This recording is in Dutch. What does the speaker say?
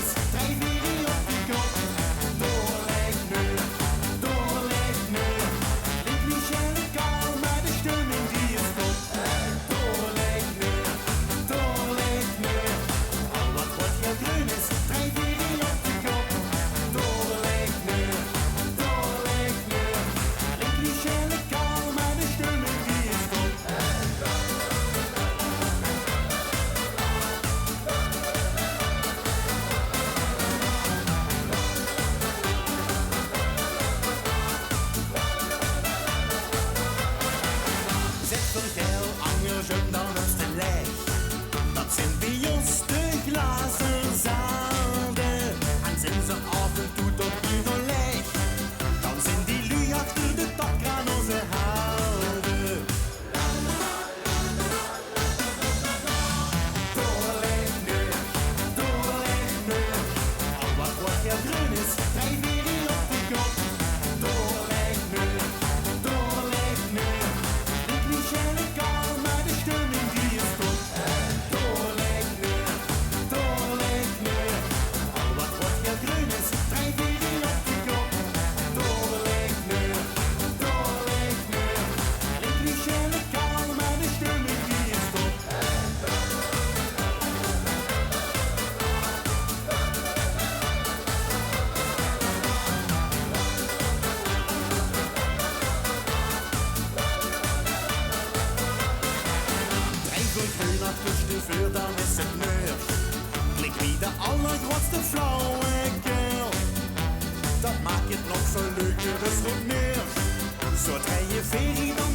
is, drijf weer op de kop. Doorleg nu, doorleg nu. Ik Michel en Karl, maar de stemming die is top. Doorleg nu, doorleg nu. Al wat Roger Groen is, drijf weer op de kop. Doorleg nu, doorleg nu. Ik Michel en Karl, maar de stemming die is top. Zet vergel, Angergem dan op de leg. Dat zijn bij ons de glazen zaalden. En zijn ze af en toe tot nu nog leeg. Dan zijn die lui achter de tapkraan onze helden. Doorleg nu, doorleg nu. Al wat Roger Groen is, drijf weer op de kop. Doorleg nu, doorleg nu. Ik Michel en Karl, maar de stemming die is top. Doorleg nu, doorleg nu. Al wat Roger Groen is, drijf weer op de kop. Doorleg nu, doorleg nu. Ik Michel en Karl, maar de stemming die is top. Drijf door Groen achter de vuur, dan is het meur. Klik wie de allergrootste flauwekul. Dat maakt het nog zo leuker, dus goed meer. Zodra je ferie dan